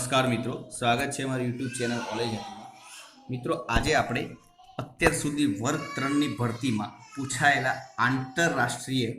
નમસ્કાર મિત્રો, સ્વાગત છે મારી યુટ્યુબ ચેનલ કોલેજ મિત્રો. આજે આપણે અત્યાર સુધી વર્ગ 3ની ભરતીમાં પૂછાયેલા આંતરરાષ્ટ્રીય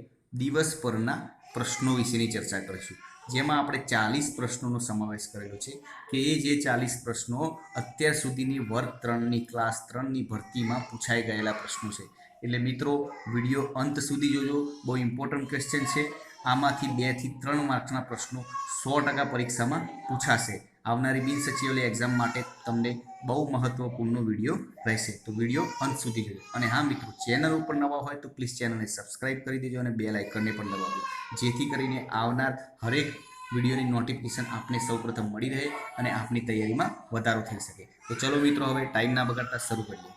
દિવસ પરના પ્રશ્નો વિશેની ચર્ચા કરીશું, જેમાં આપણે 40 પ્રશ્નોનો સમાવેશ કરેલો છે કે એ જે 40 પ્રશ્નો અત્યાર સુધીની વર્ગ 3ની ક્લાસ 3ની ભરતીમાં પૂછાઈ ગયેલા પ્રશ્નો છે. એટલે મિત્રો વિડીયો અંત સુધી જોજો, બહુ ઇમ્પોર્ટન્ટ ક્વેશ્ચન છે. આમાંથી 2 થી 3 માર્ક્સના પ્રશ્નો 100% પરીક્ષામાં પૂછાશે. આવનારી બિન સચિવાલય એક્ઝામ માટે તમને બહુ મહત્વપૂર્ણ વિડીયો રહેશે, તો વિડીયો અંત સુધી જોજો. અને હા મિત્રો, ચેનલ ઉપર નવા હોય તો પ્લીઝ ચેનલને સબસ્ક્રાઇબ કરી દેજો અને બેલ આઇકનને પણ દબાવજો, જેથી કરીને આવનાર હરેક વિડીયોની નોટિફિકેશન આપને સૌપ્રથમ મળી રહે અને આપની તૈયારીમાં વધારો થઈ શકે. તો ચલો મિત્રો, હવે ટાઈમ ના બગાડતા શરૂ કરીએ.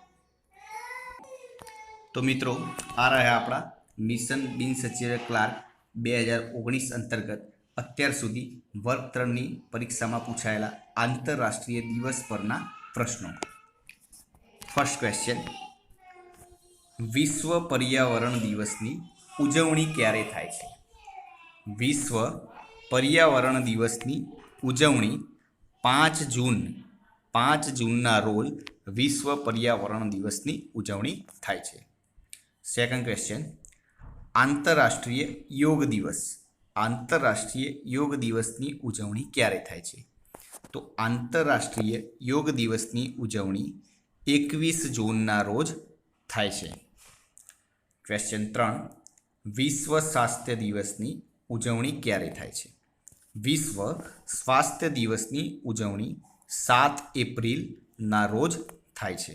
તો મિત્રો, આ રહ્યા આપણા મિશન બિન સચિવાલય ક્લાર્ક 2019 અંતર્ગત અત્યાર સુધી વર્ગ 3ની પરીક્ષામાં પૂછાયેલા આંતરરાષ્ટ્રીય દિવસ પરના પ્રશ્નો. ફર્સ્ટ ક્વેશ્ચન, વિશ્વ પર્યાવરણ દિવસની ઉજવણી ક્યારે થાય છે? વિશ્વ પર્યાવરણ દિવસની ઉજવણી 5 જૂનના રોજ વિશ્વ પર્યાવરણ દિવસની ઉજવણી થાય છે. સેકન્ડ ક્વેશ્ચન, આંતરરાષ્ટ્રીય યોગ દિવસ. આંતરરાષ્ટ્રીય યોગ દિવસની ઉજવણી ક્યારે થાય છે? તો આંતરરાષ્ટ્રીય યોગ દિવસની ઉજવણી 21 જૂનના રોજ થાય છે. ક્વેશ્ચન 3, વિશ્વ સ્વાસ્થ્ય દિવસની ઉજવણી ક્યારે થાય છે? વિશ્વ સ્વાસ્થ્ય દિવસની ઉજવણી 7 એપ્રિલના રોજ થાય છે.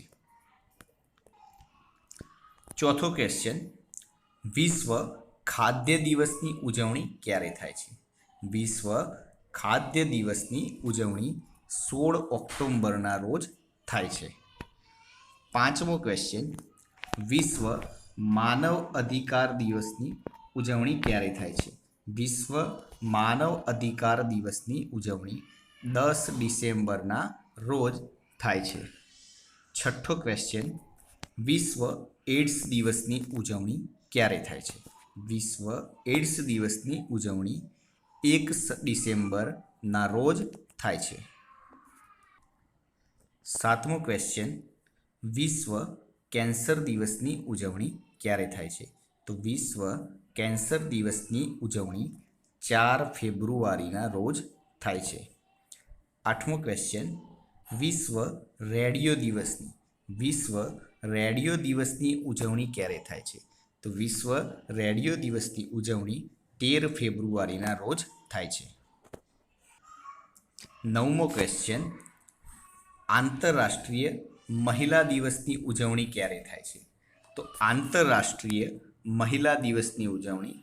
ચોથો ક્વેશ્ચન, વિશ્વ ખાદ્ય દિવસની ઉજવણી ક્યારે થાય છે? વિશ્વ ખાદ્ય દિવસની ઉજવણી 16 ઓક્ટોબરના રોજ થાય છે. પાંચમો ક્વેશ્ચન, વિશ્વ માનવ અધિકાર દિવસની ઉજવણી ક્યારે થાય છે? વિશ્વ માનવ અધિકાર દિવસની ઉજવણી 10 ડિસેમ્બરના રોજ થાય છે. છઠ્ઠો ક્વેશ્ચન, વિશ્વ એડ્સ દિવસની ઉજવણી ક્યારે થાય છે? વિશ્વ એડ્સ દિવસની ઉજવણી 1 ડિસેમ્બરના રોજ થાય છે. સાતમો ક્વેશ્ચન, વિશ્વ કેન્સર દિવસની ઉજવણી ક્યારે થાય છે? તો વિશ્વ કેન્સર દિવસની ઉજવણી 4 ફેબ્રુઆરીના રોજ થાય છે. આઠમો ક્વેશ્ચન, વિશ્વ રેડિયો દિવસની ઉજવણી ક્યારે થાય છે? તો વિશ્વ રેડિયો દિવસની ઉજવણી 13 ફેબ્રુઆરીના રોજ થાય છે. નવમો ક્વેશ્ચન, આંતરરાષ્ટ્રીય મહિલા દિવસની ઉજવણી ક્યારે થાય છે? તો આંતરરાષ્ટ્રીય મહિલા દિવસની ઉજવણી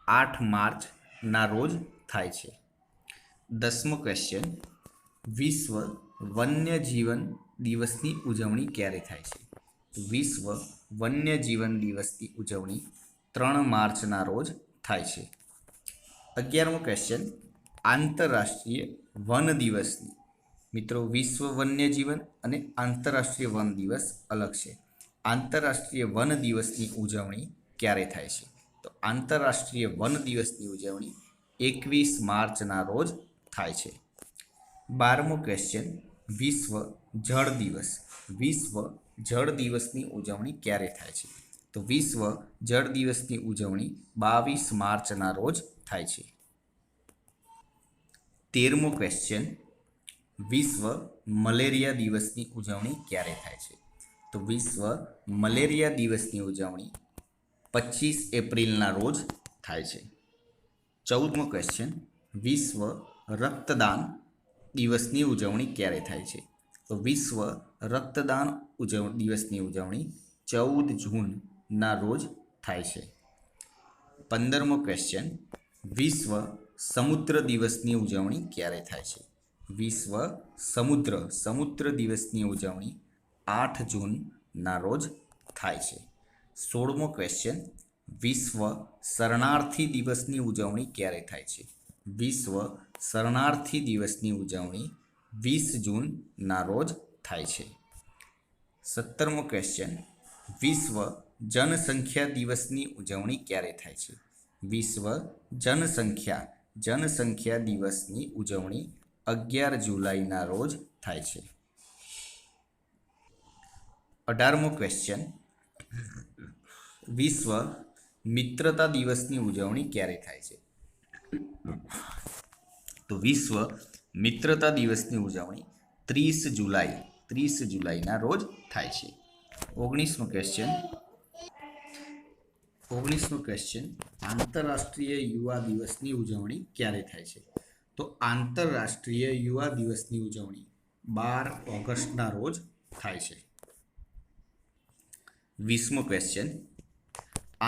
8 માર્ચના રોજ થાય છે. 10મો ક્વેશ્ચન, વિશ્વ વન્યજીવન દિવસની ઉજવણી ક્યારે થાય છે? તો વિશ્વ વન્યજીવન દિવસની ઉજવણી 3 માર્ચના રોજ થાય છે. 11મો ક્વેશ્ચન, આંતરરાષ્ટ્રીય વન દિવસની. મિત્રો, વિશ્વ વન્યજીવન અને આંતરરાષ્ટ્રીય વન દિવસ અલગ છે. આંતરરાષ્ટ્રીય વન દિવસની ઉજવણી ક્યારે થાય છે? તો આંતરરાષ્ટ્રીય વન દિવસની ઉજવણી 21 માર્ચના રોજ થાય છે. 12મો ક્વેશ્ચન, વિશ્વ જળ દિવસ. વિશ્વ જળ દિવસની ઉજવણી ક્યારે થાય છે? તો વિશ્વ જળ દિવસની ઉજવણી 22 માર્ચના રોજ થાય છે. 13મો ક્વેશ્ચન, વિશ્વ મલેરિયા દિવસની ઉજવણી ક્યારે થાય છે? તો વિશ્વ મલેરિયા દિવસની ઉજવણી 25 એપ્રિલના રોજ થાય છે. 14મો ક્વેશ્ચન, વિશ્વ રક્તદાન દિવસની ઉજવણી ક્યારે થાય છે? તો વિશ્વ રક્તદાન દિવસની ઉજવણી 14 જૂનના રોજ થાય છે. 15મો ક્વેશ્ચન, વિશ્વ સમુદ્ર દિવસની ઉજવણી ક્યારે થાય છે? વિશ્વ સમુદ્ર દિવસની ઉજવણી 8 જૂનના રોજ થાય છે. 16મો ક્વેશ્ચન, વિશ્વ શરણાર્થી દિવસની ઉજવણી ક્યારે થાય છે? વિશ્વ શરણાર્થી દિવસની ઉજવણી 20 જૂનના રોજ થાય છે. 17મો ક્વેશ્ચન, વિશ્વ જનસંખ્યા દિવસની ઉજવણી ક્યારે થાય છે? વિશ્વ જનસંખ્યા દિવસની ઉજવણી 11 જુલાઈના રોજ થાય છે. 18મો ક્વેશ્ચન, વિશ્વ મિત્રતા દિવસની ઉજવણી ક્યારે થાય છે? તો વિશ્વ મિત્રતા દિવસની ઉજવણી 30 જુલાઈના રોજ થાય છે. 19મો ક્વેશ્ચન, આંતરરાષ્ટ્રીય યુવા દિવસની ઉજવણી ક્યારે થાય છે? તો આંતરરાષ્ટ્રીય યુવા દિવસની ઉજવણી 12 ઓગસ્ટના રોજ થાય છે. 20મો ક્વેશ્ચન,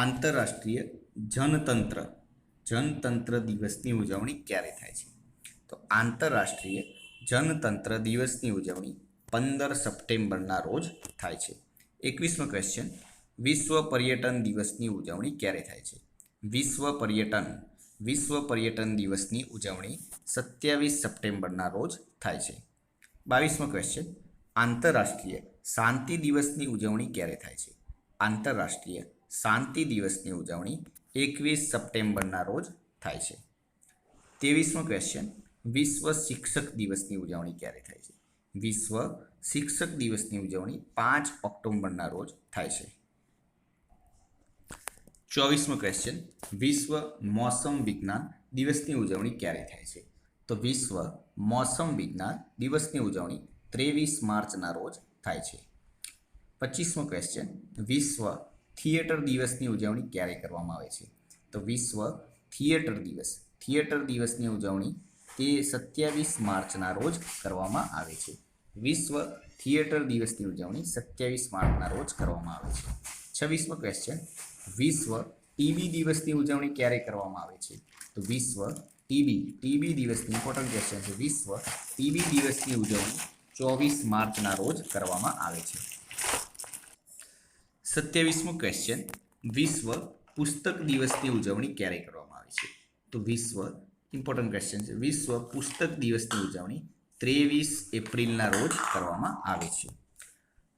આંતરરાષ્ટ્રીય જનતંત્ર દિવસની ઉજવણી ક્યારે થાય છે? તો આંતરરાષ્ટ્રીય જનતંત્ર દિવસની ઉજવણી 15 સપ્ટેમ્બરના રોજ થાય છે. 21મો ક્વેશ્ચન, વિશ્વ પર્યટન દિવસની ઉજવણી ક્યારે થાય છે? વિશ્વ પર્યટન દિવસની ઉજવણી 27 સપ્ટેમ્બરના રોજ થાય છે. 22મો ક્વેશ્ચન, આંતરરાષ્ટ્રીય શાંતિ દિવસની ઉજવણી ક્યારે થાય છે? આંતરરાષ્ટ્રીય શાંતિ દિવસની ઉજવણી 21 સપ્ટેમ્બરના રોજ થાય છે. 23મો ક્વેશ્ચન, વિશ્વ શિક્ષક દિવસની ઉજવણી ક્યારે થાય છે? વિશ્વ શિક્ષક દિવસની ઉજવણી 5 ઓક્ટોબરના રોજ થાય છે. 24મો ક્વેશ્ચન, વિશ્વ મોસમ વિજ્ઞાન દિવસની ઉજવણી ક્યારે થાય છે? તો વિશ્વ મોસમ વિજ્ઞાન દિવસની ઉજવણી 23 માર્ચના રોજ થાય છે. 25મો ક્વેશ્ચન, વિશ્વ થિયેટર દિવસની ઉજવણી ક્યારે કરવામાં આવે છે? તો વિશ્વ થિયેટર દિવસની ઉજવણી તે 27 માર્ચના રોજ કરવામાં આવે છે. વિશ્વ થિયેટર દિવસની ઉજવણી 27 માર્ચના રોજ કરવામાં આવે છે. 26મો ક્વેશ્ચન, વિશ્વ ટીબી દિવસની ઉજવણી ક્યારે કરવામાં આવે છે? તો વિશ્વ ટીબી દિવસની ઇમ્પોર્ટન્ટ ક્વેશ્ચન છે. વિશ્વ ટીબી દિવસની ઉજવણી 24 માર્ચના રોજ કરવામાં આવે છે. 27મો ક્વેશ્ચન, વિશ્વ પુસ્તક દિવસની ઉજવણી ક્યારે કરવામાં આવે છે? તો વિશ્વ ઇમ્પોર્ટન્ટ ક્વેશ્ચન છે. વિશ્વ પુસ્તક દિવસની ઉજવણી 23 એપ્રિલના રોજ કરવામાં આવે છે.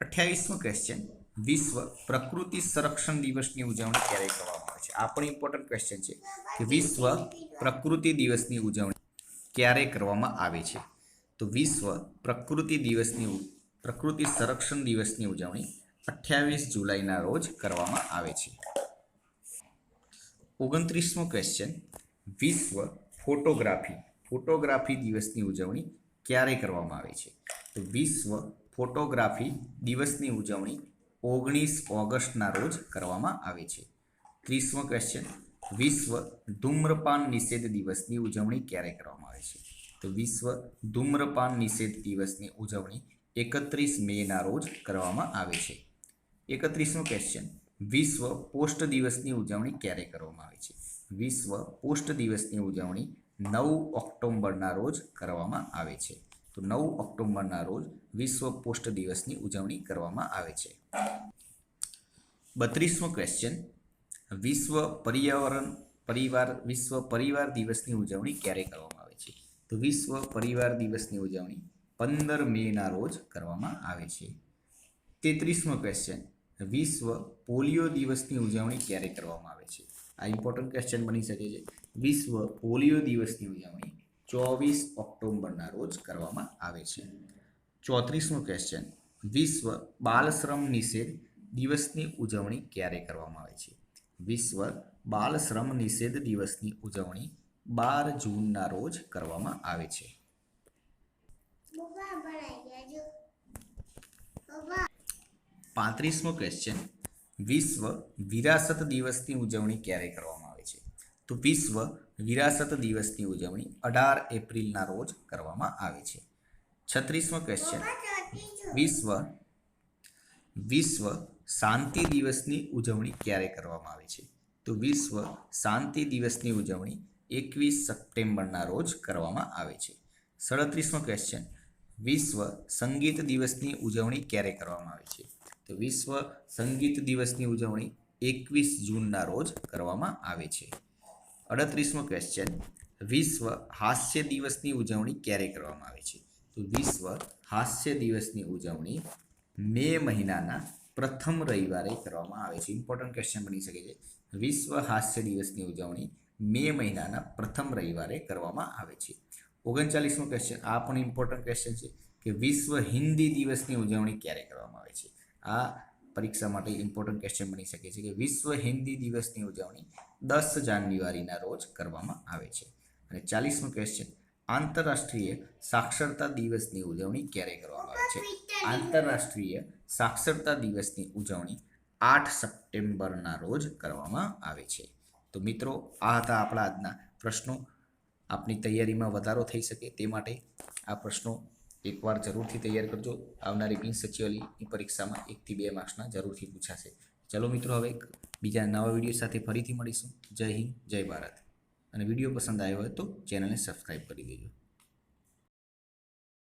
28મો ક્વેશ્ચન, વિશ્વ પ્રકૃતિ સંરક્ષણ દિવસની ઉજવણી ક્યારે કરવામાં આવે છે? આ પણ ઇમ્પોર્ટન્ટ ક્વેશ્ચન છે કે વિશ્વ પ્રકૃતિ દિવસની ઉજવણી ક્યારે કરવામાં આવે છે? તો વિશ્વ પ્રકૃતિ સંરક્ષણ દિવસની ઉજવણી 28 જુલાઈના રોજ કરવામાં આવે છે. 29મો ક્વેશ્ચન, વિશ્વ ફોટોગ્રાફી દિવસની ઉજવણી ક્યારે કરવામાં આવે છે? તો વિશ્વ ફોટોગ્રાફી દિવસની ઉજવણી 19 ઓગસ્ટના રોજ કરવામાં આવે છે. 30મો ક્વેશ્ચન, વિશ્વ ધૂમ્રપાન નિષેધ દિવસની ઉજવણી ક્યારે કરવામાં આવે છે? તો વિશ્વ ધૂમ્રપાન નિષેધ દિવસની ઉજવણી 31 મેના રોજ કરવામાં આવે છે. 31મો ક્વેશ્ચન, વિશ્વ પોસ્ટ દિવસની ઉજવણી ક્યારે કરવામાં આવે છે? વિશ્વ પોસ્ટ દિવસની ઉજવણી 9 ઓક્ટોબરના રોજ કરવામાં આવે છે. તો 9 ઓક્ટોબરના રોજ વિશ્વ પોસ્ટ દિવસની ઉજવણી કરવામાં આવે છે. 32મો ક્વેશ્ચન, વિશ્વ પરિવાર દિવસની ઉજવણી ક્યારે કરવામાં આવે છે? તો વિશ્વ પરિવાર દિવસની ઉજવણી 15 મેના રોજ કરવામાં આવે છે. 33મો ક્વેશ્ચન, વિશ્વ પોલિયો દિવસની ઉજવણી ક્યારે કરવામાં આવે છે? આ ઇમ્પોર્ટન્ટ ક્વેશ્ચન બની શકે છે. વિશ્વ પોલિયો દિવસની ઉજવણી 24 ઓક્ટોબરના રોજ કરવામાં આવે છે. 34મો ક્વેશ્ચન, વિશ્વ બાલશ્રમ નિષેધ દિવસની ઉજવણી ક્યારે કરવામાં આવે છે? વિશ્વ બાલશ્રમ નિષેધ દિવસની ઉજવણી 12 જૂનના રોજ કરવામાં આવે છે. 35મો ક્વેશ્ચન, વિશ્વ વિરાસત દિવસની ઉજવણી ક્યારે કરવામાં આવે છે? તો વિશ્વ વિરાસત દિવસની ઉજવણી 18 એપ્રિલના રોજ કરવામાં આવે છે. 36મો ક્વેશ્ચન, વિશ્વ શાંતિ દિવસની ઉજવણી ક્યારે કરવામાં આવે છે? તો વિશ્વ શાંતિ દિવસની ઉજવણી 21 સપ્ટેમ્બરના રોજ કરવામાં આવે છે. 37મો ક્વેશ્ચન, વિશ્વ સંગીત દિવસની ઉજવણી ક્યારે કરવામાં આવે છે? તો વિશ્વ સંગીત દિવસની ઉજવણી 21 જૂનના રોજ કરવામાં આવે છે. 38મો ક્વેશ્ચન, વિશ્વ હાસ્ય દિવસની ઉજવણી ક્યારે કરવામાં આવે છે? તો વિશ્વ હાસ્ય દિવસની ઉજવણી મે મહિનાના પ્રથમ રવિવારે કરવામાં આવે છે. ઇમ્પોર્ટન્ટ ક્વેશ્ચન બની શકે છે. વિશ્વ હાસ્ય દિવસની ઉજવણી મે મહિનાના પ્રથમ રવિવારે કરવામાં આવે છે. 39મો ક્વેશ્ચન, આ પણ ઇમ્પોર્ટન્ટ ક્વેશ્ચન છે કે વિશ્વ હિન્દી દિવસની ઉજવણી ક્યારે કરવામાં આવે છે? આ પરીક્ષા માટે ઇમ્પોર્ટન્ટ ક્વેશ્ચન બની શકે છે કે વિશ્વ હિન્દી દિવસની ઉજવણી 10 જાન્યુઆરીના રોજ કરવામાં આવે છે. અને 40મો ક્વેશ્ચન, આંતરરાષ્ટ્રીય સાક્ષરતા દિવસની ઉજવણી ક્યારે કરવામાં આવે છે? આંતરરાષ્ટ્રીય સાક્ષરતા દિવસની ઉજવણી 8 સપ્ટેમ્બરના રોજ કરવામાં આવે છે. તો મિત્રો, આ હતા આપણા આજના પ્રશ્નો. આપની તૈયારીમાં વધારો થઈ શકે તે માટે આ પ્રશ્નો એકવાર જરૂરથી તૈયાર કરજો. આવનારી બિન સચિવાલયની પરીક્ષામાં 1 થી 2 માર્ક્સના જરૂરથી પૂછાશે. ચલો મિત્રો, હવે બીજા નવા વિડીયો સાથે ફરીથી મળીશું. જય હિન્દ, જય ભારત. અને વિડીયો પસંદ આવ્યો હોય તો ચેનલને સબસ્ક્રાઈબ કરી દેજો.